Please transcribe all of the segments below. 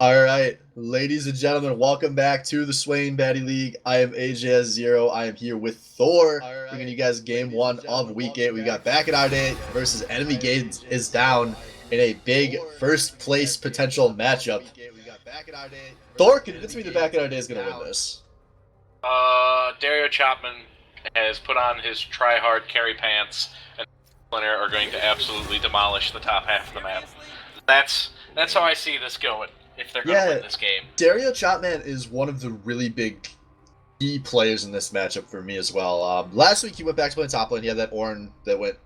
All right, ladies and gentlemen, welcome back to the Swain Baddy League. I am AJ0. I am here with Thor, bringing you guys game one of Week 8. We got Back at our day versus Enemy Gate is down in a big first place potential matchup. Thor, convince me the Back at our day is going to win this. Dario Chapman has put on his try-hard carry pants, and Splinter are going to absolutely demolish the top half of the map. That's how I see this going. If they're going to win this game. Dario Chapman is one of the really big key players in this matchup for me as well. Last week he went back to playing top lane. He had that Ornn that went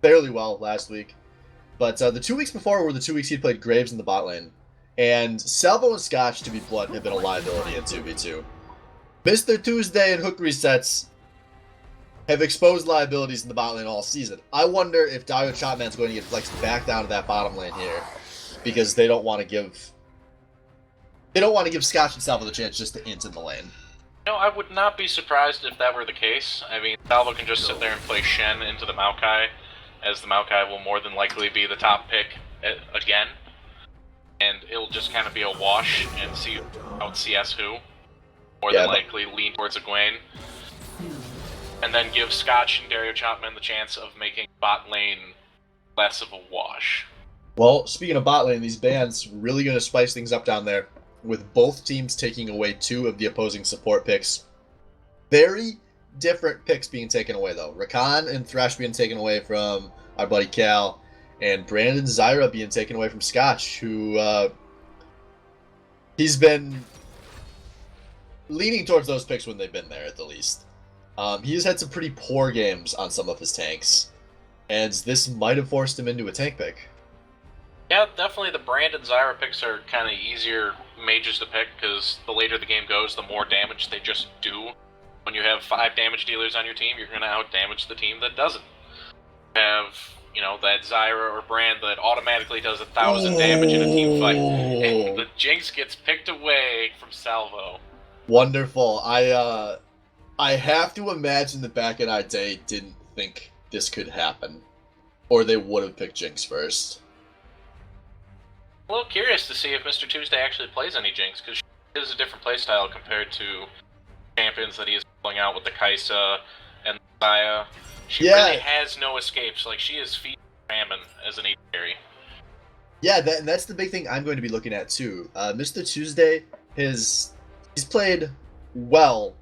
fairly well last week. But the 2 weeks before were the 2 weeks he played Graves in the bot lane. And Salvo and Scotch, to be blunt, have been a liability in 2v2. Mr. Tuesday and Hook resets have exposed liabilities in the bot lane all season. I wonder if Dario Chapman's going to get flexed back down to that bottom lane here. Because they don't want to give Scotch and Salvo the chance just to int in the lane. No, I would not be surprised if that were the case. I mean, Salvo can just sit there and play Shen into the Maokai, as the Maokai will more than likely be the top pick again. And it'll just kind of be a wash and see out CS who. More than likely lean towards Egwene. And then give Scotch and Dario Chapman the chance of making bot lane less of a wash. Well, speaking of bot lane, these bans really going to spice things up down there, with both teams taking away 2 of the opposing support picks. Very different picks being taken away, though. Rakan and Thresh being taken away from our buddy Cal, and Brandon Zyra being taken away from Scotch, who he's been leaning towards those picks when they've been there, at the least. He's had some pretty poor games on some of his tanks, and this might have forced him into a tank pick. Yeah, definitely the Brandon Zyra picks are kind of easier mages to pick, because the later the game goes, the more damage they just do. When you have 5 damage dealers on your team, you're going to out-damage the team that doesn't. You have, that Zyra or Brand that automatically does 1,000 damage in a team fight, and the Jinx gets picked away from Salvo. Wonderful. I have to imagine the Back in our day didn't think this could happen, or they would have picked Jinx first. A little curious to see if Mr. Tuesday actually plays any Jinx, because she is a different playstyle compared to champions that he is pulling out with the Kaisa and the Xayah. She really has no escapes. Like, she is feeding famine as an AD carry. Yeah, that's the big thing I'm going to be looking at too. Mr. Tuesday, he's played well,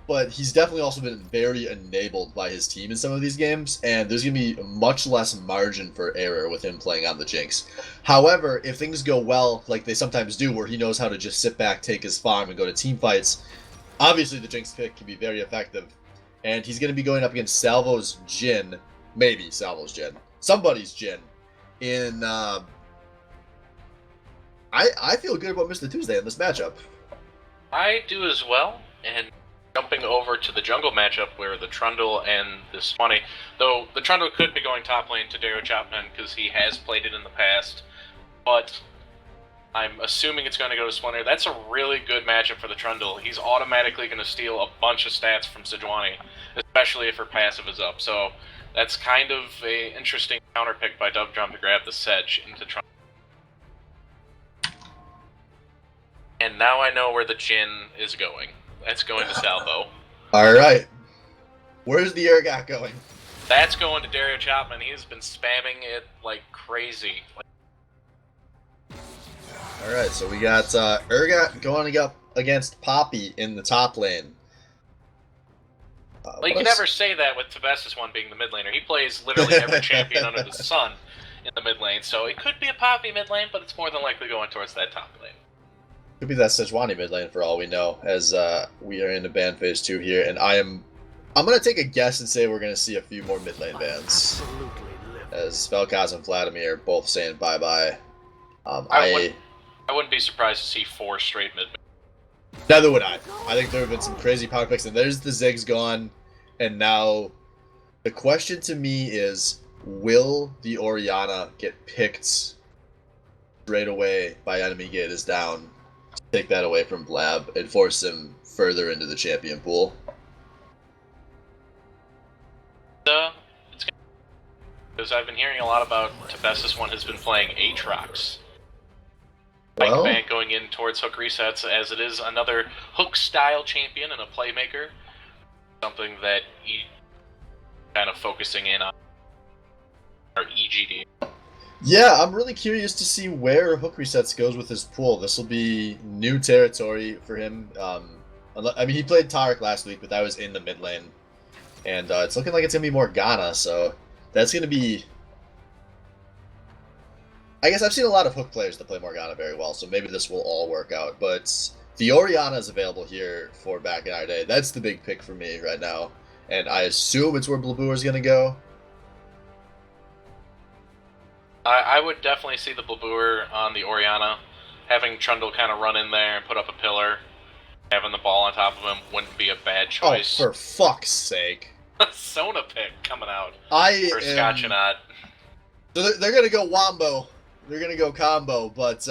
but he's definitely also been very enabled by his team in some of these games, and there's going to be much less margin for error with him playing on the Jinx. However, if things go well, like they sometimes do, where he knows how to just sit back, take his farm, and go to team fights, obviously the Jinx pick can be very effective. And he's going to be going up against Salvo's Jhin, maybe Salvo's Jhin, somebody's Jhin, in... I feel good about Mr. Tuesday in this matchup. I do as well, and jumping over to the jungle matchup where the Trundle and the Swanee, though the Trundle could be going top lane to Dario Chapman because he has played it in the past, but I'm assuming it's going to go to Splinter. That's a really good matchup for the Trundle. He's automatically going to steal a bunch of stats from Sejuani, especially if her passive is up, so that's kind of an interesting counter pick by Dove Drum to grab the Sedge into Trundle. And now I know where the Jhin is going. That's going to Salvo. Alright. Where's the Urgot going? That's going to Dario Chapman. He's been spamming it like crazy. Alright, so we got Urgot going up against Poppy in the top lane. You can never say that with Tebessus one being the mid laner. He plays literally every champion under the sun in the mid lane, so it could be a Poppy mid lane, but it's more than likely going towards that top lane. Could be that Sejuani mid lane for all we know, as we are into ban phase 2 here, and I'm gonna take a guess and say we're gonna see a few more mid lane bans, as Vel'Koz and Vladimir both saying bye bye. I wouldn't be surprised to see 4 straight mid. Neither would I. I think there have been some crazy power picks, and there's the Ziggs gone, and now the question to me is, will the Orianna get picked straight away by Enemy Gate is down? Take that away from Blab and force him further into the champion pool. Because I've been hearing a lot about Tebessus one has been playing Aatrox. Bike Well, back going in towards hook resets, as it is another hook-style champion and a playmaker. Something that he kind of focusing in on, or EGD. yeah, I'm really curious to see where hook resets goes with his pool. This will be new territory for him. I mean, he played Tarek last week, but that was in the mid lane, and it's looking like it's gonna be Morgana. So that's gonna be. I guess I've seen a lot of hook players that play Morgana very well, so maybe this will all work out. But the Orianna is available here for back in our day. That's the big pick for me right now, and I assume it's where Blabua is gonna go. I would definitely see the Blabur on the Orianna. Having Trundle kind of run in there and put up a pillar, having the ball on top of him wouldn't be a bad choice. Oh, for fuck's sake! Sona pick coming out for I Scotch and am. Odd. So they're gonna go wombo. They're gonna go combo, but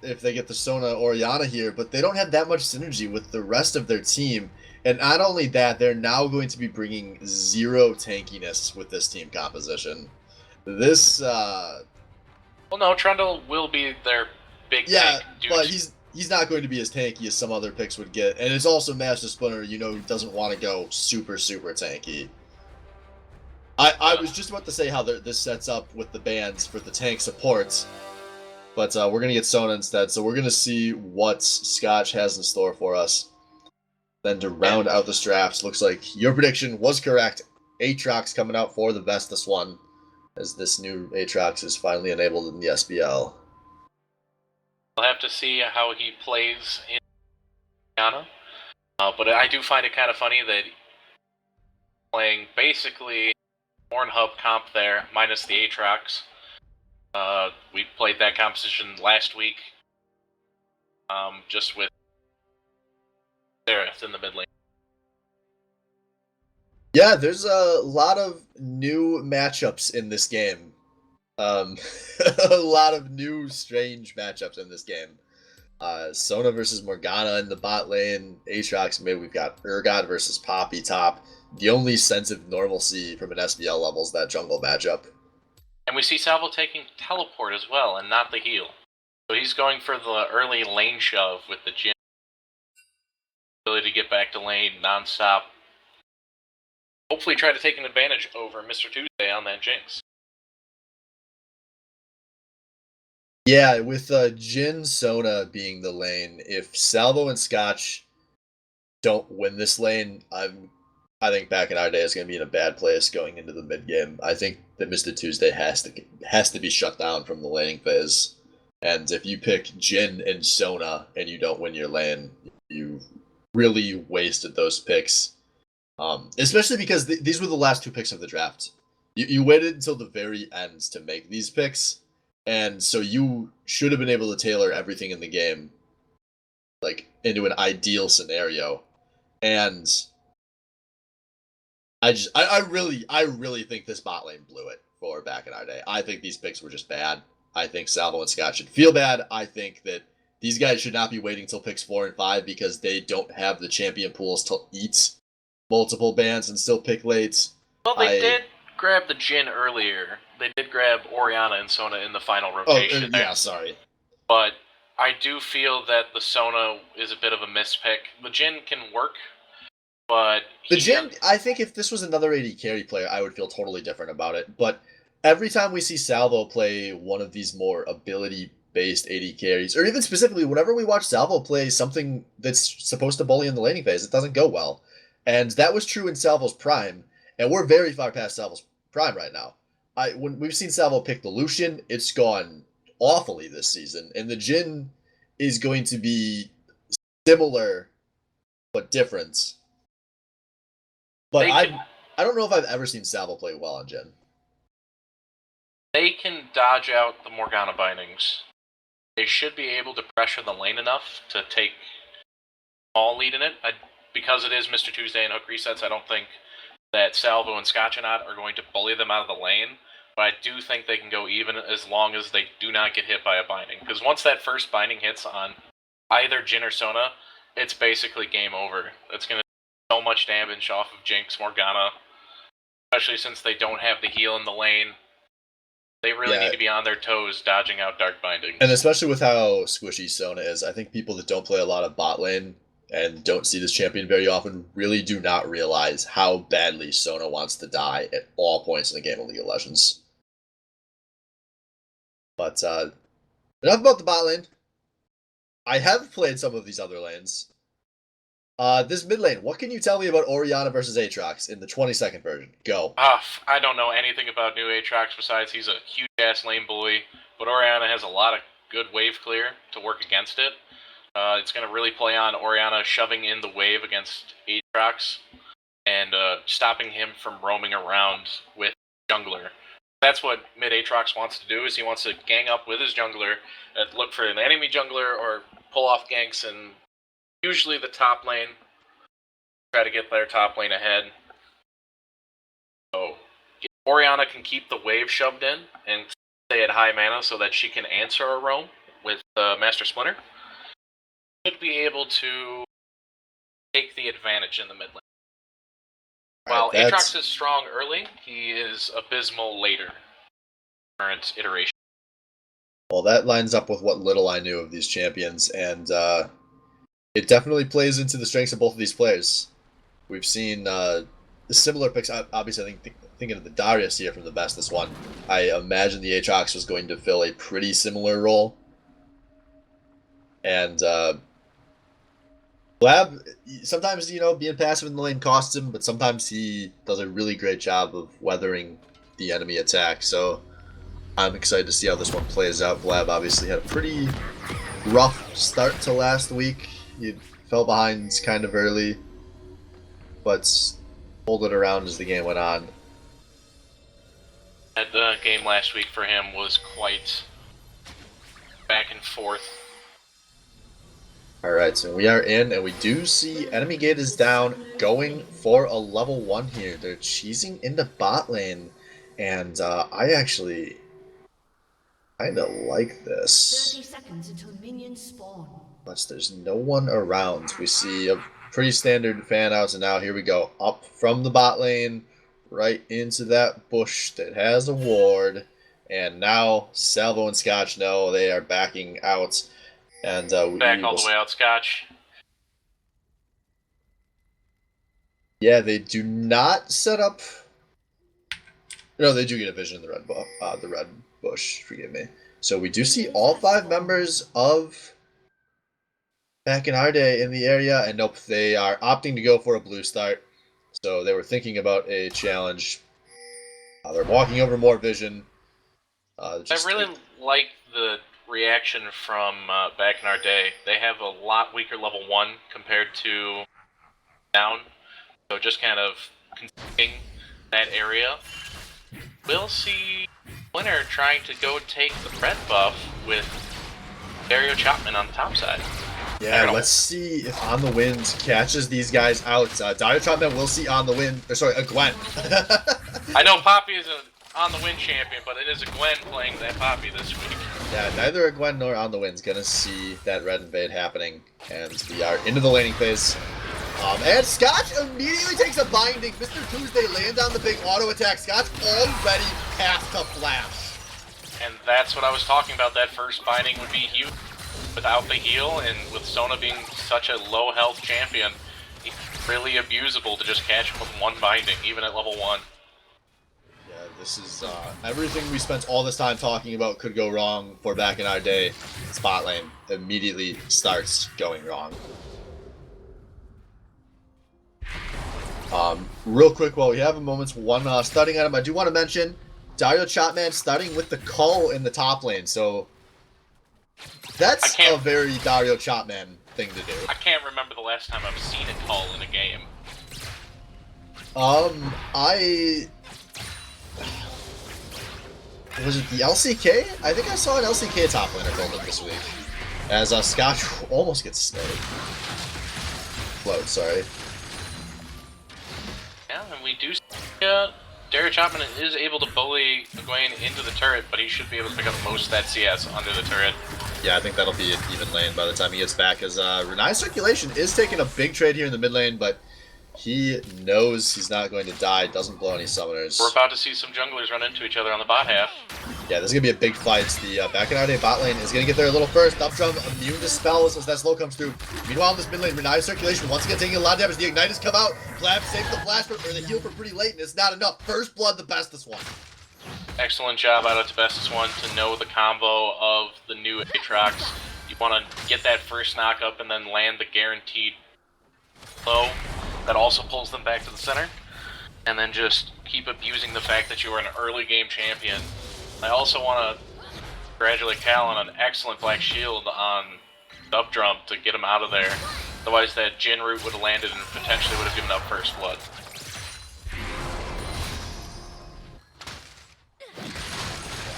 if they get the Sona Oriana here, but they don't have that much synergy with the rest of their team. And not only that, they're now going to be bringing zero tankiness with this team composition. This, Well, no, Trundle will be their big yeah, tank. Dude. but he's not going to be as tanky as some other picks would get. And it's also Master Splinter, who doesn't want to go super tanky. I was just about to say how this sets up with the bans for the tank supports, but we're going to get Sona instead, so we're going to see what Scotch has in store for us. Then to round out this draft, looks like your prediction was correct. Aatrox coming out for the best this one, as this new Aatrox is finally enabled in the SBL. We'll have to see how he plays in Ghana. But I do find it kind of funny that playing basically Pornhub comp there, minus the Aatrox. We played that composition last week, just with Seraph in the mid lane. Yeah, there's a lot of new matchups in this game. A lot of new strange matchups in this game. Sona versus Morgana in the bot lane. Aatrox mid. We've got Urgot versus Poppy top. The only sense of normalcy from an SBL level is that jungle matchup. And we see Salvo taking teleport as well, and not the heal. So he's going for the early lane shove with the Jin. Ability to get back to lane non-stop. Hopefully try to take an advantage over Mr. Tuesday on that Jinx. Yeah, with Jin Sona being the lane, if Salvo and Scotch don't win this lane, I think back in our day is going to be in a bad place going into the mid game. I think that Mr. Tuesday has to be shut down from the laning phase. And if you pick Jin and Sona and you don't win your lane, you really wasted those picks. Especially because these were the last two picks of the draft. You waited until the very end to make these picks, and so you should have been able to tailor everything in the game like into an ideal scenario. And I really think this bot lane blew it for back in our day. I think these picks were just bad. I think Salvo and Scott should feel bad. I think that these guys should not be waiting till picks 4 and 5 because they don't have the champion pools to eat multiple bans and still pick late. Well, they did grab the Jin earlier. They did grab Orianna and Sona in the final rotation. Yeah, sorry. But I do feel that the Sona is a bit of a mispick. The Jin can work, but the Jin, I think if this was another AD carry player, I would feel totally different about it. But every time we see Salvo play one of these more ability-based AD carries, or even specifically, whenever we watch Salvo play something that's supposed to bully in the laning phase, it doesn't go well. And that was true in Salvo's prime, and we're very far past Salvo's prime right now. When we've seen Salvo pick the Lucian, it's gone awfully this season, and the Jin is going to be similar but different. But I don't know if I've ever seen Salvo play well on Jin. They can dodge out the Morgana bindings. They should be able to pressure the lane enough to take all lead in it. Because it is Mr. Tuesday and hook resets, I don't think that Salvo and Scotchanot are going to bully them out of the lane. But I do think they can go even as long as they do not get hit by a binding. Because once that first binding hits on either Jin or Sona, it's basically game over. It's going to do so much damage off of Jinx, Morgana, especially since they don't have the heal in the lane. They really need to be on their toes, dodging out Dark Bindings. And especially with how squishy Sona is, I think people that don't play a lot of bot lane and don't see this champion very often really do not realize how badly Sona wants to die at all points in the game of League of Legends. But enough about the bot lane. I have played some of these other lanes. This mid lane, what can you tell me about Orianna versus Aatrox in the 20-second version? Go. I don't know anything about new Aatrox besides he's a huge-ass lane bully, but Orianna has a lot of good wave clear to work against it. It's going to really play on Orianna shoving in the wave against Aatrox and stopping him from roaming around with jungler. That's what mid Aatrox wants to do, is he wants to gang up with his jungler, look for an enemy jungler, or pull off ganks, and usually the top lane, try to get their top lane ahead. So Orianna can keep the wave shoved in and stay at high mana so that she can answer a roam with Master Splinter. Should be able to take the advantage in the mid lane. While Aatrox is strong early, he is abysmal later. Current iteration. Well, that lines up with what little I knew of these champions, and it definitely plays into the strengths of both of these players. We've seen similar picks. Obviously, I think thinking of the Darius here from the best this one, I imagine the Aatrox was going to fill a pretty similar role. And Blab, sometimes, being passive in the lane costs him, but sometimes he does a really great job of weathering the enemy attack. So I'm excited to see how this one plays out. Blab obviously had a pretty rough start to last week. He fell behind kind of early, but pulled it around as the game went on. That game last week for him was quite back and forth. Alright, so we are in, and we do see enemy gate is down, going for a level 1 here. They're cheesing into bot lane, and I actually kind of like this. 30 seconds until minions spawn. Unless there's no one around. We see a pretty standard fan out, and now here we go. Up from the bot lane, right into that bush that has a ward, and now Salvo and Scotch know they are backing out. And back all the way out, Scotch. Yeah, they do not set up. No, they do get a vision in the red bush. Forgive me. So we do see all 5 members of Back in Our Day in the area, and nope, they are opting to go for a blue start. So they were thinking about a challenge. They're walking over more vision. I really like the reaction from Back in Our Day. They have a lot weaker level 1 compared to down, so just kind of containing that area. We'll see Winner trying to go take the red buff with Dario Chapman on the top side. Yeah, let's see if On the Wind catches these guys out. Dario Chapman will see On the Wind. Sorry, a Gwen. I know Poppy is an On the Wind champion, but it is a Gwen playing that Poppy this week. Yeah, neither a Gwen nor On the Wind's gonna see that red invade happening, and we are into the laning phase. And Scotch immediately takes a binding. Mr. Tuesday lands on the big auto attack. Scotch already past the flash. And that's what I was talking about. That first binding would be huge without the heal, and with Sona being such a low health champion, he's really abusable to just catch him with one binding, even at level 1. Yeah, this is everything we spent all this time talking about could go wrong for Back in Our Day. Spot lane immediately starts going wrong. Real quick, while we have a moment's one starting item, I do want to mention Dario Chapman starting with the Cull in the top lane, so that's a very Dario Chapman thing to do. I can't remember the last time I've seen a Cull in a game. Was it the LCK? I think I saw an LCK top laner build up this week. As Scotch almost gets snowed. Float, sorry. Yeah, and we do see Dario Chapman is able to bully Egwene into the turret, but he should be able to pick up most of that CS under the turret. Yeah, I think that'll be an even lane by the time he gets back, as Renai's circulation is taking a big trade here in the mid lane, but He knows he's not going to die, doesn't blow any summoners. We're about to see some junglers run into each other on the bot half. Yeah, this is going to be a big fight. The back in our day bot lane is going to get there a little first. Up drum immune to spells as that slow comes through. Meanwhile, in this mid lane, Renai's circulation once again taking a lot of damage. The Ignite has come out. Blab saves the flash or the heal for pretty late, and it's not enough. First blood, the bestest one. Excellent job out of the bestest one to know the combo of the new Aatrox. You want to get that first knock up and then land the guaranteed low that also pulls them back to the center. And then just keep abusing the fact that you are an early game champion. I also want to congratulate Cal on an excellent Black Shield on up drum to get him out of there. Otherwise that Jin root would have landed and potentially would have given up first blood.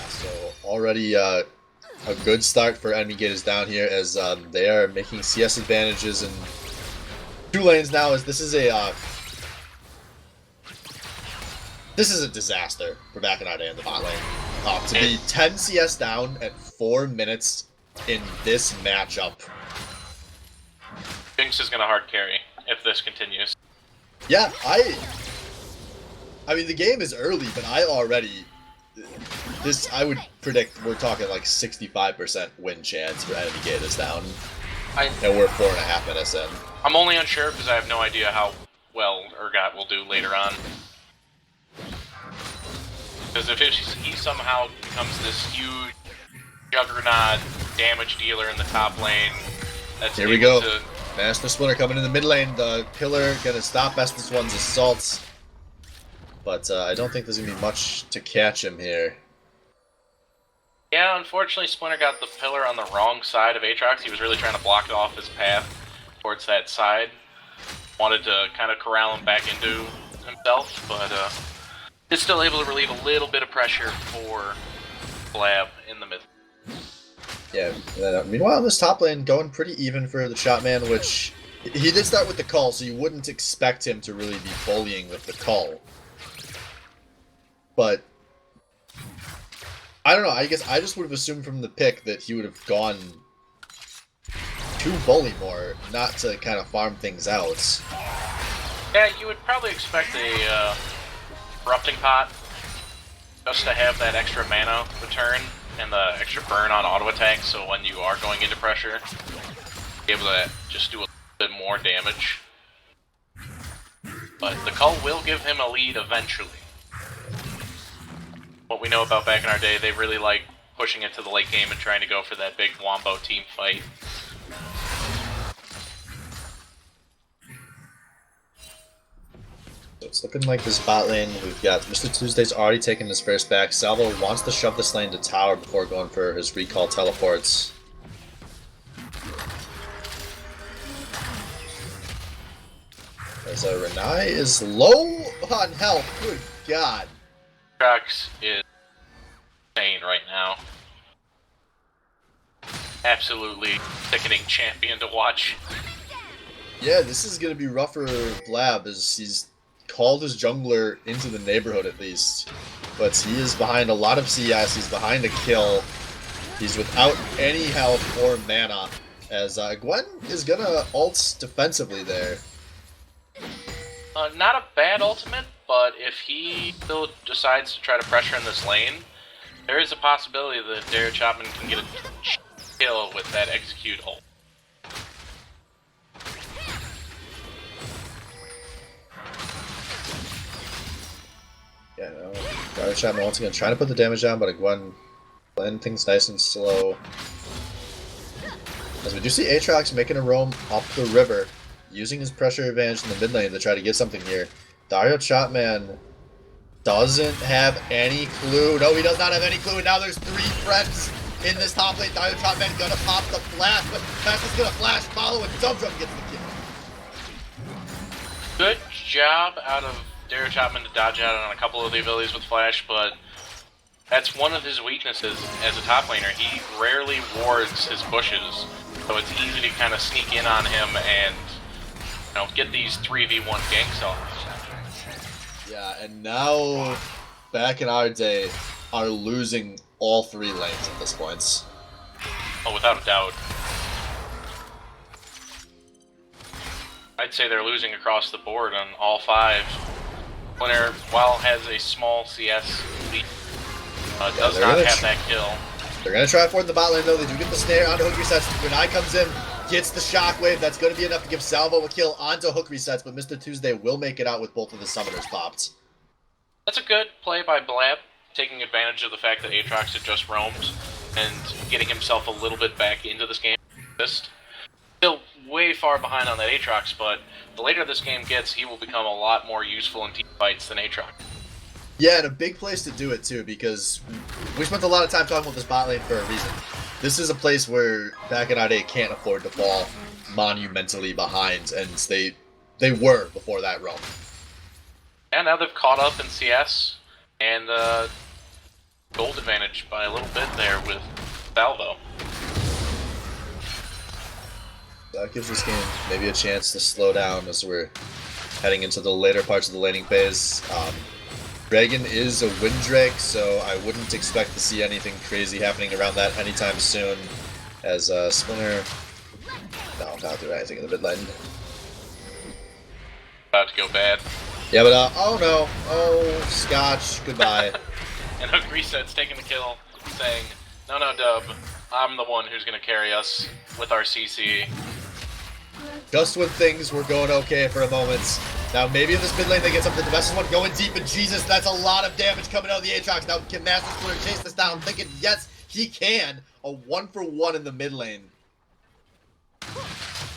So already a good start for enemy gators down here as they are making CS advantages in 2 lanes now. As this is a disaster for back in our day in the bot lane. To be 10 CS down at 4 minutes in this matchup. Jinx is gonna hard carry if this continues. Yeah, I mean the game is early, but I would predict we're talking like 65% win chance for enemy gators down. And we're 4.5 minutes in. I'm only unsure because I have no idea how well Urgot will do later on. Because if he somehow becomes this huge juggernaut damage dealer in the top lane, that's here we go. Master Splinter coming in the mid lane. The pillar gonna stop Bestest One's assaults, but I don't think there's gonna be much to catch him here. Yeah, unfortunately, Splinter got the pillar on the wrong side of Aatrox. He was really trying to block off his path towards that side. Wanted to kind of corral him back into himself, but is still able to relieve a little bit of pressure for Blab in the mid. Yeah, meanwhile in this top lane, going pretty even for the Shotman, which he did start with the call, so you wouldn't expect him to really be bullying with the call. But I don't know, I guess I just would have assumed from the pick that he would have gone to bully more, not to kind of farm things out. Yeah, you would probably expect a Corrupting Pot just to have that extra mana return and the extra burn on auto attack, so when you are going into pressure, be able to just do a bit more damage. But the Cull will give him a lead eventually. What we know about back in our day, they really like pushing it to the late game and trying to go for that big Wombo team fight. So it's looking like this bot lane, we've got Mr. Tuesday's already taken his first back. Salvo wants to shove this lane to tower before going for his recall teleports. As Renai is low on health, good god. Aatrox is insane right now. Absolutely sickening champion to watch. Yeah, this is going to be rough for Blab as he's called his jungler into the neighborhood at least. But he is behind a lot of CS, he's behind a kill. He's without any health or mana as Gwen is going to ult defensively there. Not a bad ultimate, but if he still decides to try to pressure in this lane, there is a possibility that Dario Chapman can get a kill with that execute ult. Yeah, no. Dario Chapman once again trying to put the damage down, but Gwen playing things nice and slow. As we do see Aatrox making a roam up the river, using his pressure advantage in the mid lane to try to get something here. Dario Chapman doesn't have any clue. No, he does not have any clue. And now there's 3 friends in this top lane. Dario Chapman gonna pop the flash, but Fast is gonna flash follow and Drum gets the kill. Good job out of Dario Chapman to dodge out on a couple of the abilities with flash, but that's one of his weaknesses as a top laner. He rarely wards his bushes, so it's easy to kind of sneak in on him and get these 3v1 ganks off. Yeah, and now, back in our day, are losing all 3 lanes at this point. Oh, without a doubt. I'd say they're losing across the board on all 5. Splinter, while has a small CS lead, does not have that kill. They're going to try for the bot lane, though. They do get the snare onto hook resets. Grenade comes in, gets the shockwave. That's going to be enough to give Salvo a kill onto hook resets, but Mr. Tuesday will make it out with both of the summoners popped. That's a good play by Blab, taking advantage of the fact that Aatrox had just roamed and getting himself a little bit back into this game. Still way far behind on that Aatrox, but the later this game gets, he will become a lot more useful in team fights than Aatrox. Yeah, and a big place to do it, too, because we spent a lot of time talking about this bot lane for a reason. This is a place where back in our day can't afford to fall monumentally behind, and they were before that roam. And now they've caught up in CS, and gold advantage by a little bit there with Salvo. That gives this game maybe a chance to slow down as we're heading into the later parts of the laning phase. Dragon is a Windrake, so I wouldn't expect to see anything crazy happening around that anytime soon. As Splinter, no, not doing anything in the mid lane. About to go bad. Yeah, but oh no, oh Scotch, goodbye. And Hook Reset's taking the kill, saying, "No, Dub, I'm the one who's gonna carry us with our CC." Just when things were going okay for a moment. Now maybe in this mid lane they get something. The best one going deep, and Jesus, that's a lot of damage coming out of the Aatrox. Now can Master Splinter chase this down? I'm thinking, yes, he can. A 1-for-1 in the mid lane.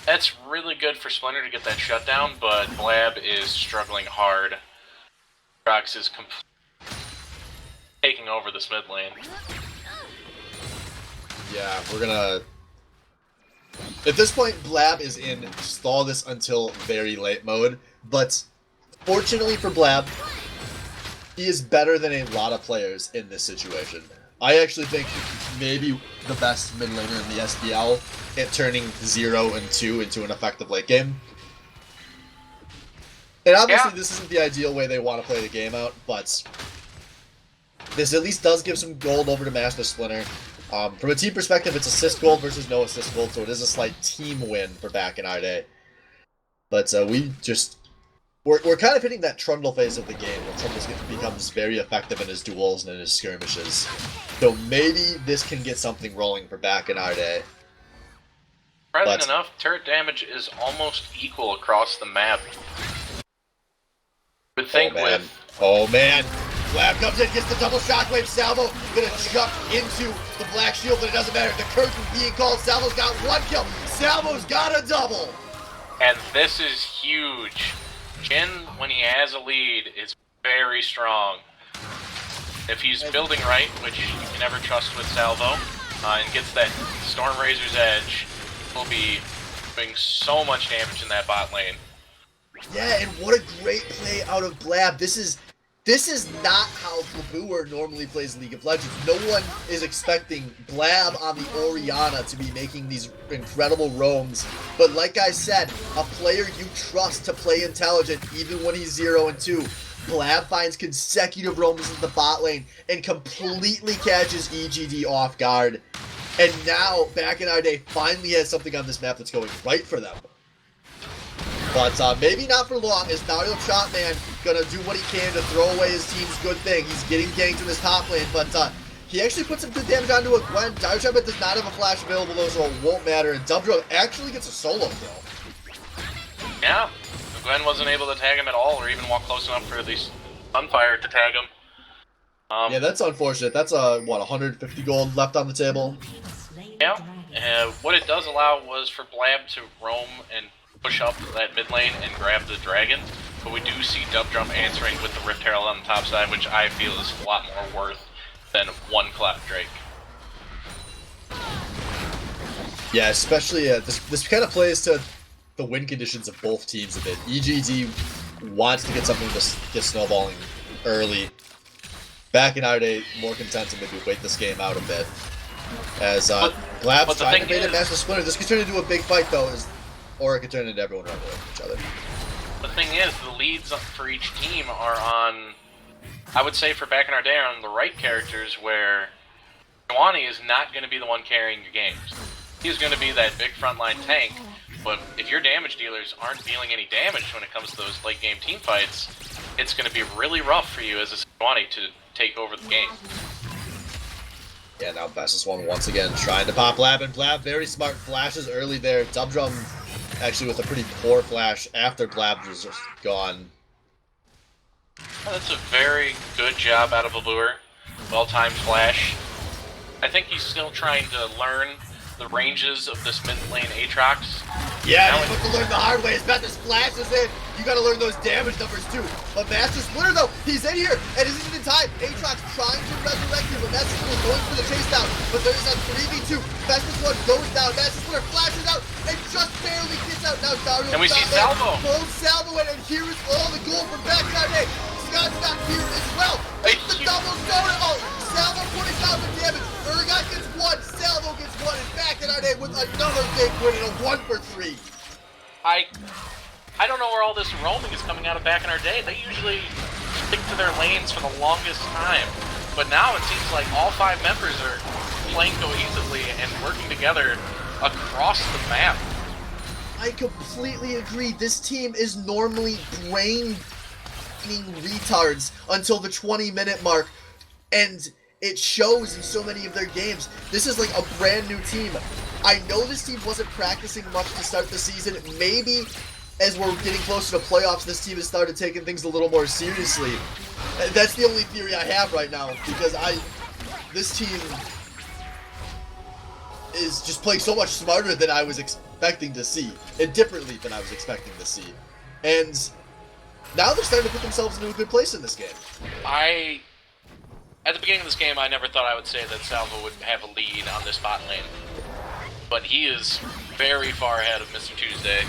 That's really good for Splinter to get that shutdown, but Blab is struggling hard. Aatrox is taking over this mid lane. Yeah, we're gonna... At this point, Blab is in stall this until very late mode, but fortunately for Blab, he is better than a lot of players in this situation. I actually think maybe the best mid laner in the SBL at turning 0 and 2 into an effective late game. And obviously this isn't the ideal way they want to play the game out, but this at least does give some gold over to Master Splinter. From a team perspective, it's assist gold versus no assist gold, so it is a slight team win for back in our day. But we're kind of hitting that Trundle phase of the game, where Trundle becomes very effective in his duels and in his skirmishes. So maybe this can get something rolling for back in our day. Surprisingly enough, turret damage is almost equal across the map. Would think Oh man! Blab comes in, gets the double shockwave. Salvo gonna chuck into the black shield, but it doesn't matter. The curtain being called. Salvo's got 1 kill. Salvo's got a double. And this is huge. Jhin, when he has a lead, is very strong. If he's building right, which you can never trust with Salvo, and gets that Stormrazor's Edge, he'll be doing so much damage in that bot lane. Yeah, and what a great play out of Blab. This is not how Blabooer normally plays League of Legends. No one is expecting Blab on the Orianna to be making these incredible roams. But like I said, a player you trust to play intelligent even when he's 0 and 2. Blab finds consecutive roams in the bot lane and completely catches EGD off guard. And now, back in our day, finally has something on this map that's going right for them. But maybe not for long, as Naruto Chopman gonna do what he can to throw away his team's good thing. He's getting ganked in his top lane, but he actually put some good damage onto a Gwen. Naruto Chopman does not have a flash available though, so it won't matter. And Dubdrug actually gets a solo kill. Yeah, Gwen wasn't able to tag him at all, or even walk close enough for the Sunfire to tag him. Yeah, that's unfortunate. That's, what, 150 gold left on the table? Yeah, what it does allow was for Blab to roam and push up that mid lane and grab the dragon, but we do see Dubdrum answering with the Rift Herald on the top side, which I feel is a lot more worth than 1 Cloud Drake. Yeah, especially this kind of plays to the win conditions of both teams a bit. EGD wants to get something to get snowballing early. Back in our day, more content to maybe wait this game out a bit. As Blab's trying to bait a Master Splinter. This could turn into a big fight though, or it could turn into everyone running away from each other. The thing is, the leads for each team are on, I would say for back in our day, are on the right characters, where Johnny is not going to be the one carrying your games. He's going to be that big frontline tank, But if your damage dealers aren't dealing any damage when it comes to those late game team fights, it's going to be really rough for you as a Sejuani to take over the game. Yeah, now Bestest One once again trying to pop Blab, and Blab very smart flashes early there. Dubdrum actually with a pretty poor flash after Blab was just gone. That's a very good job out of Allure. Well-timed flash. I think he's still trying to learn the ranges of this mid lane Aatrox. Yeah, you have to learn the hard way. As Master splashes in, you gotta learn those damage numbers too. But Master Splinter though, he's in here, and isn't in time. Aatrox trying to resurrect you, but Master Splinter going for the chase down. But there is a 3v2. Master Splinter goes down. Master Splinter flashes out, and just barely gets out. Now Dario. And we see Salvo. Full Salvo in, and here is all the gold from Backside A. Scott's not here as well. It's the double donut. Oh, Salvo putting down the damage. Urgot gets one, Salvo gets one, and Backside A with another big win and a 1-for-3. I don't know where all this roaming is coming out of back in our day. They usually stick to their lanes for the longest time. But now it seems like all 5 members are playing cohesively and working together across the map. I completely agree. This team is normally brain retards until the 20-minute mark, and it shows in so many of their games. This is like a brand new team. I know this team wasn't practicing much to start the season. Maybe as we're getting closer to playoffs, this team has started taking things a little more seriously. That's the only theory I have right now, because this team is just playing so much smarter than I was expecting to see, and differently than I was expecting to see. And now they're starting to put themselves into a good place in this game. At the beginning of this game, I never thought I would say that Salvo would have a lead on this bot lane. But he is very far ahead of Mr. Tuesday.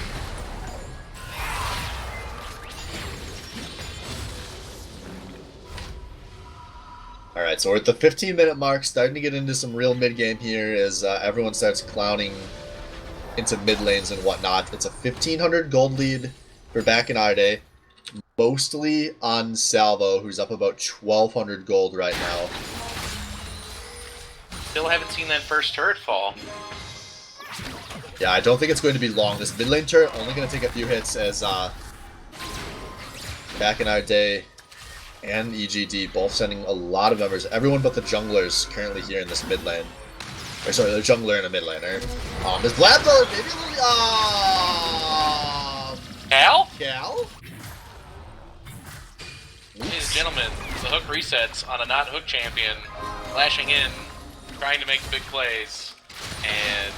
Alright, so we're at the 15-minute mark, starting to get into some real mid-game here as everyone starts clowning into mid lanes and whatnot. It's a 1,500 gold lead for back in our day, mostly on Salvo, who's up about 1,200 gold right now. Still haven't seen that first turret fall. Yeah, I don't think it's going to be long. This mid lane turret only going to take a few hits as back in our day and EGD both sending a lot of members. Everyone but the junglers currently here in this mid lane. Or sorry, the jungler and a mid laner. This Blab though, maybe a little Cal? Cal? Ladies and gentlemen, the hook resets on a not hook champion, flashing in, trying to make big plays, and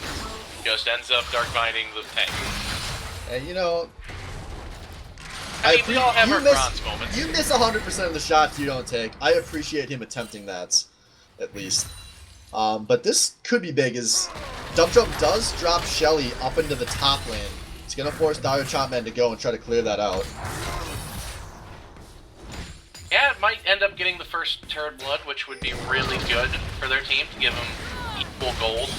just ends up dark binding the tank. And you know, I mean, we all have our bronze moments. You miss 100% of the shots you don't take. I appreciate him attempting that, at least. But this could be big, as Dubdrum does drop Shelly up into the top lane. It's going to force Dario Chopman to go and try to clear that out. Yeah, it might end up getting the first turret blood, which would be really good for their team to give them equal gold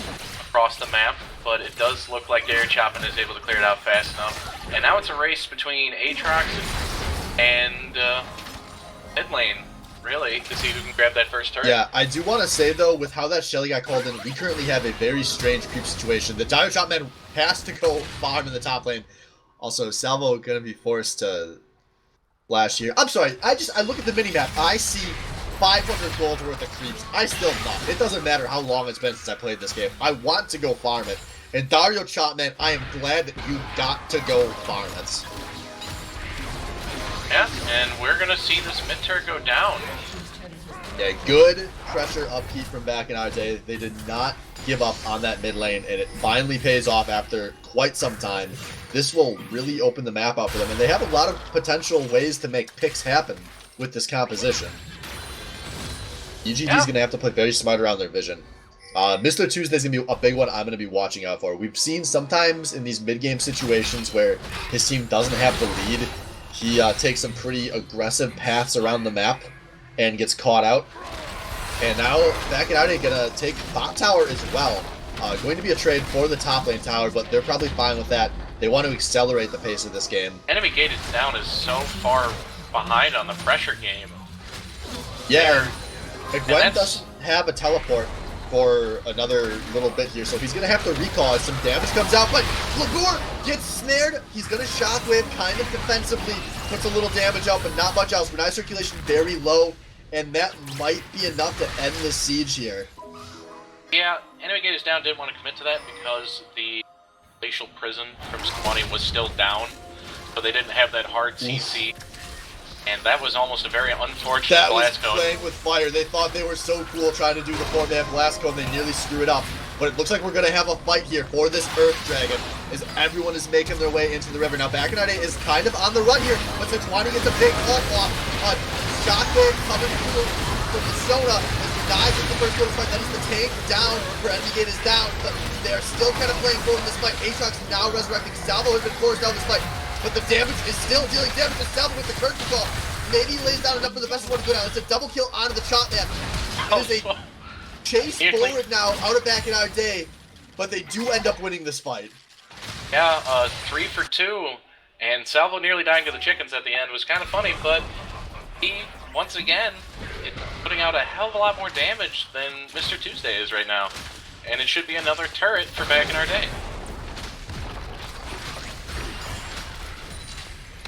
across the map. But it does look like Dario Chopman is able to clear it out fast enough. And now it's a race between Aatrox and mid lane, really, to see who can grab that first turret. Yeah, I do want to say, though, with how that Shelly got called in, we currently have a very strange creep situation. The Dario Chopman has to go farm in the top lane. Also, Salvo going to be forced to flash here. I'm sorry, I look at the minimap. I see 500 gold worth of creeps. I still not. It doesn't matter how long it's been since I played this game. I want to go farm it. And Dario Chopman, I am glad that you got to go farm it. Yeah, and we're going to see this mid turret go down. Yeah, good pressure upkeep from back in our day. They did not give up on that mid lane, and it finally pays off after quite some time. This will really open the map out for them, and they have a lot of potential ways to make picks happen with this composition. EGD is going to have to play very smart around their vision. Mr. Tuesday's going to be a big one I'm going to be watching out for. We've seen sometimes in these mid-game situations where his team doesn't have the lead, he takes some pretty aggressive paths around the map and gets caught out. And now, back in Audi, going to take bot tower as well. Going to be a trade for the top lane tower, but they're probably fine with that. They want to accelerate the pace of this game. Enemy gated down is so far behind on the pressure game. Yeah, Gwen doesn't have a teleport for another little bit here, so he's going to have to recall as some damage comes out, but Labur gets snared. He's going to Shockwave kind of defensively, puts a little damage out, but not much else. Renai circulation very low, and that might be enough to end this siege here. Yeah, Enemy Gate is down, didn't want to commit to that because the Glacial Prison from Squani was still down, so they didn't have that hard CC. And that was almost a very unfortunate blast cone. That was playing with fire. They thought they were so cool trying to do the 4-man blast cone. They nearly screwed it up. But it looks like we're going to have a fight here for this Earth Dragon as everyone is making their way into the river. Now, Back in our Day is kind of on the run here, but Sejuani gets a big ult off. Shockwave coming from the Sona as he dies at the first kill of the fight. That is the tank down for Enemy Gate is down, but they're still kind of playing forward in this fight. Aatrox now resurrecting. Salvo has been forced out of this fight. But the damage is still dealing damage to Salvo with the curtain call. Maybe he lays down enough for the best one to go down. It's a double kill onto the Chop Man. It is a chase forward now out of Back in Our Day, but they do end up winning this fight. Yeah, 3 for 2, and Salvo nearly dying to the chickens at the end was kind of funny, but he, once again, is putting out a hell of a lot more damage than Mr. Tuesday is right now. And it should be another turret for Back in Our Day.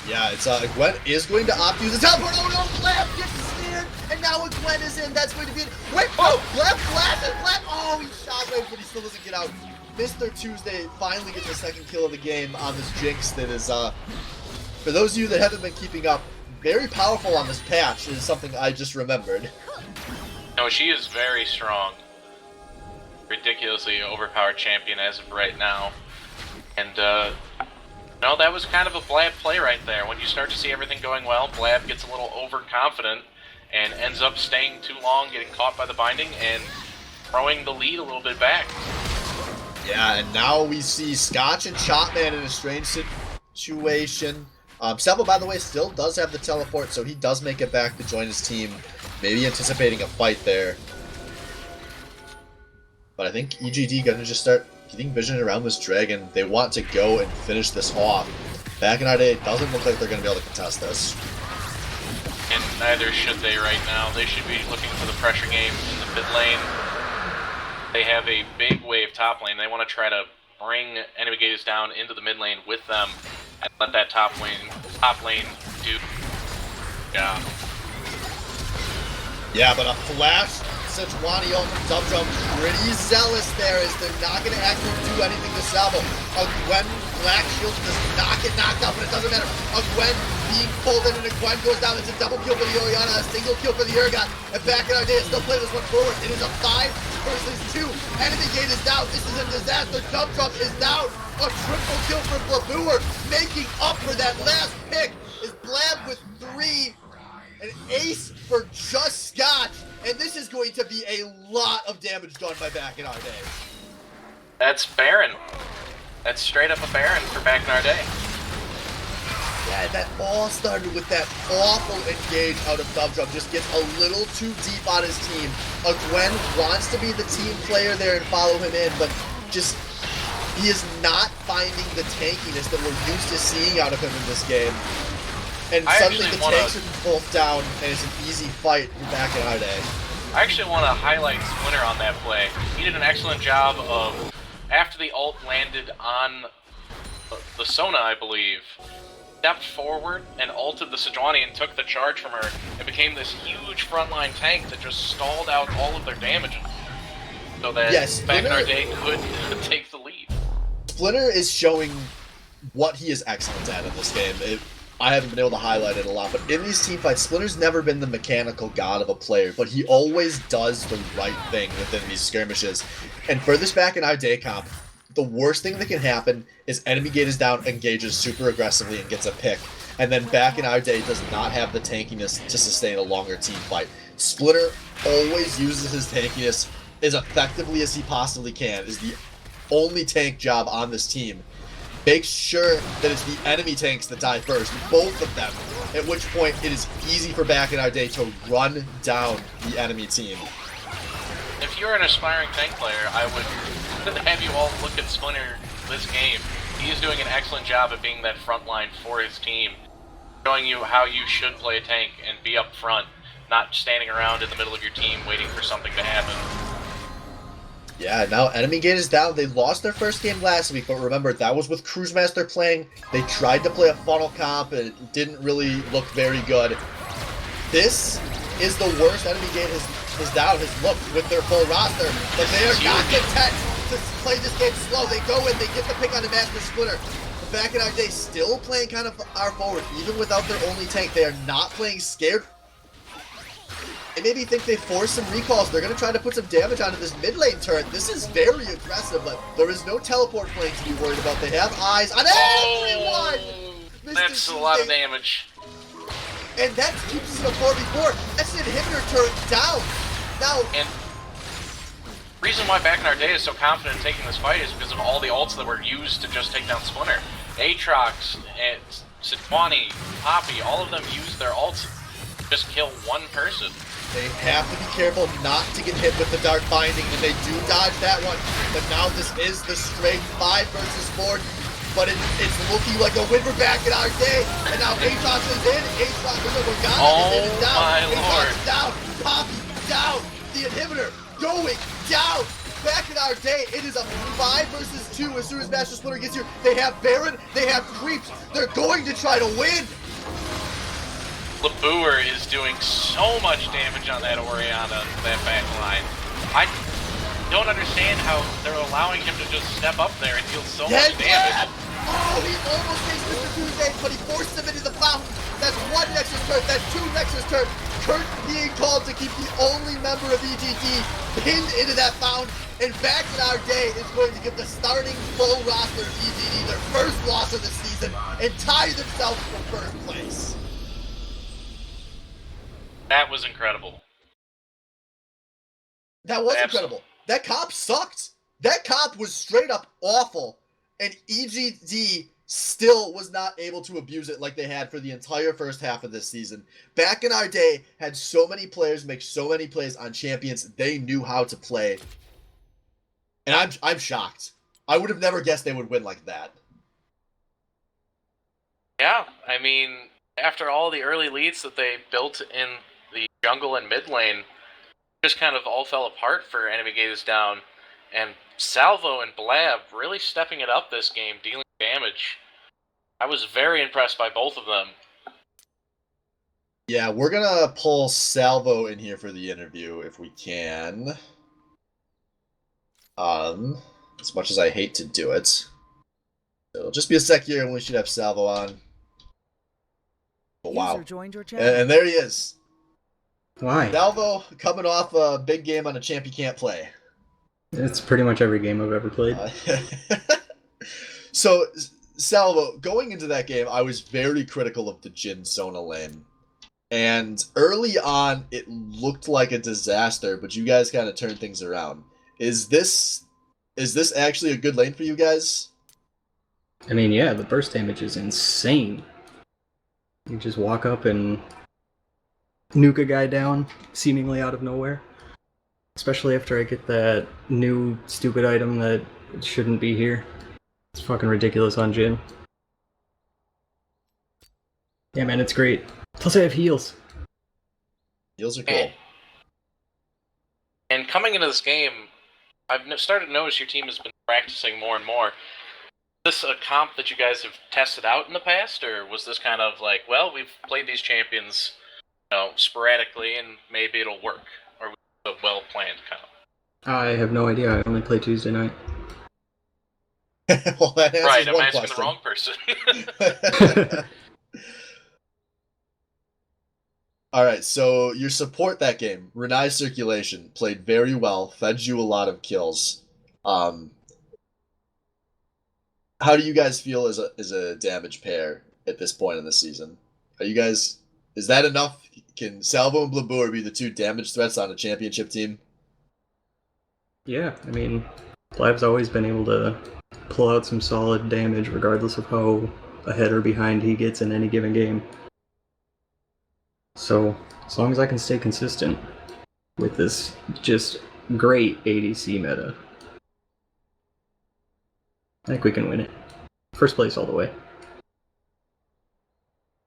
Yeah, it's Gwen is going to opt to use the teleport. Oh no, Blab gets snared, and now a Gwen is in. That's going to be it. Wait, oh, Blab blasted, Blab. Oh, he shot away, but he still doesn't get out. Mr. Tuesday finally gets the second kill of the game on this Jinx that is, for those of you that haven't been keeping up, very powerful on this patch. Is something I just remembered. No, she is very strong. Ridiculously overpowered champion as of right now. And, no, that was kind of a Blab play right there. When you start to see everything going well, Blab gets a little overconfident and ends up staying too long, getting caught by the binding, and throwing the lead a little bit back. Yeah, and now we see Scotch and Chopman in a strange situation. Salvo, by the way, still does have the teleport, so he does make it back to join his team, maybe anticipating a fight there. But I think EGD gonna just start getting vision around this dragon. They want to go and finish this off. Back in our Day, it doesn't look like they're going to be able to contest this. And neither should they right now. They should be looking for the pressure game in the mid lane. They have a big wave top lane. They want to try to bring enemy gators down into the mid lane with them and let that top lane do. Yeah. Yeah, but a flash Sejuani ult from Dum pretty zealous there as they're not going to actually do anything to Salvo. A Gwen Black Shield does not get knocked out, but it doesn't matter. A Gwen being pulled in and a Gwen goes down. It's a double kill for the Orianna, a single kill for the Urgot. And Back in our Day, still play this one forward. It is a 5 versus 2. Enemy gate is down. This is a disaster. Dum is down. A triple kill for Blabur, making up for that last pick. Is Blab with 3. An ace for just Scotch, and this is going to be a lot of damage done by Back in Our Day. That's Baron. That's straight up a Baron for Back in Our Day. Yeah, that all started with that awful engage out of Dum. Just gets a little too deep on his team. A Gwen wants to be the team player there and follow him in, but just he is not finding the tankiness that we're used to seeing out of him in this game. And suddenly the tanks are both down, and it's an easy fight Back in Our Day. I actually want to highlight Splinter on that play. He did an excellent job of, after the ult landed on the Sona, I believe, stepped forward and ulted the Sejuani and took the charge from her. It became this huge frontline tank that just stalled out all of their damage so that Back in Our Day could take the lead. Splinter is showing what he is excellent at in this game. I haven't been able to highlight it a lot, but in these team fights, Splinter's never been the mechanical god of a player, but he always does the right thing within these skirmishes. And for this Back in Our Day comp, the worst thing that can happen is enemy gate is down, engages super aggressively, and gets a pick. And then Back in Our Day does not have the tankiness to sustain a longer team fight. Splinter always uses his tankiness as effectively as he possibly can, is the only tank job on this team. Makes sure that it's the enemy tanks that die first, both of them, at which point it is easy for Back in Our Day to run down the enemy team. If you're an aspiring tank player, I would have you all look at Splinter this game. He is doing an excellent job at being that front line for his team, showing you how you should play a tank and be up front, not standing around in the middle of your team waiting for something to happen. Yeah, now enemy gate is down. They lost their first game last week, but remember, that was with Cruisemaster playing. They tried to play a funnel comp, and it didn't really look very good. This is the worst enemy gate has down, has looked with their full roster, but they are not content to play this game slow. They go in, they get the pick on the Master Splitter. But back in our day, still playing kind of our forward, even without their only tank. They are not playing scared. They maybe think they force some recalls. They're going to try to put some damage onto this mid lane turret. This is very aggressive, but there is no teleport plane to be worried about. They have eyes on everyone! That's a lot of damage. And that keeps us in a 4v4. That's the inhibitor turret down. Now, and the reason why back in our day is so confident in taking this fight is because of all the ults that were used to just take down Splinter. Aatrox, and Sejuani, Poppy, all of them used their ults to just kill one person. They have to be careful not to get hit with the Dark Binding, and they do dodge that one. But now this is the straight 5 versus 4. But it's looking like a win for back in our day. And now Aatrox is in. Aatrox is in. Morgana is in and down. My Aatrox lord. down. Poppy down. The inhibitor going down. Back in our day, it is a 5 versus 2 as soon as Master Splitter gets here. They have Baron. They have Creeps. They're going to try to win. Labour is doing so much damage on that Orianna, that back line. I don't understand how they're allowing him to just step up there and deal so much damage. Oh, he almost takes Mr. Tuesday, but he forced him into the fountain. That's 1 Nexus turn, that's 2 Nexus turn. Kurt being called to keep the only member of EGD pinned into that fountain. And back in our day is going to give the starting full roster of EGD their first loss of the season and tie themselves for first place. That was incredible. That was incredible. That comp sucked. That comp was straight up awful. And EGD still was not able to abuse it like they had for the entire first half of this season. Back in our day, had so many players make so many plays on champions, they knew how to play. And I'm shocked. I would have never guessed they would win like that. Yeah, I mean, after all the early leads that they built in the jungle and mid lane, just kind of all fell apart for enemy gate is down. And Salvo and Blab really stepping it up this game, dealing damage. I was very impressed by both of them. Yeah, we're gonna pull Salvo in here for the interview if we can. As much as I hate to do it. It'll just be a sec here and we should have Salvo on. But wow. And there he is. Why? Salvo coming off a big game on a champ you can't play. It's pretty much every game I've ever played. So, Salvo, going into that game, I was very critical of the Jhin Sona lane. And early on, it looked like a disaster, but you guys kind of turned things around. Is this actually a good lane for you guys? I mean, yeah, the burst damage is insane. You just walk up and nuke a guy down, seemingly out of nowhere. Especially after I get that new stupid item that shouldn't be here. It's fucking ridiculous on Jhin. Yeah, man, it's great. Plus I have heals. Heals are cool. And coming into this game, I've started to notice your team has been practicing more and more. Is this a comp that you guys have tested out in the past, or was this kind of like, well, we've played these champions, sporadically, and maybe it'll work? Or was it a well-planned comp? I have no idea. I only play Tuesday night. Well, that answers right, I'm one asking question. the wrong person. Alright, so your support that game, Renai Circulation, played very well, fed you a lot of kills. How do you guys feel as a damage pair at this point in the season? Are you guys... Is that enough? Can Salvo and Blabour be the 2 damage threats on a championship team? Yeah, I mean, Blab's always been able to pull out some solid damage regardless of how ahead or behind he gets in any given game. So, as long as I can stay consistent with this just great ADC meta, I think we can win it. First place all the way.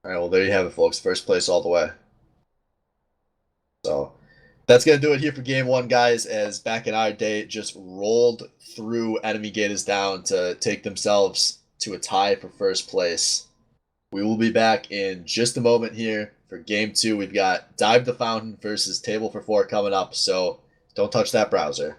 Alright, well there you have it, folks. First place all the way. So, That's going to do it here for game one, guys, as back in our day, just rolled through enemy gators down to take themselves to a tie for first place. We will be back in just a moment here for game two. We've got Dive the Fountain versus Table for Four coming up, so don't touch that browser.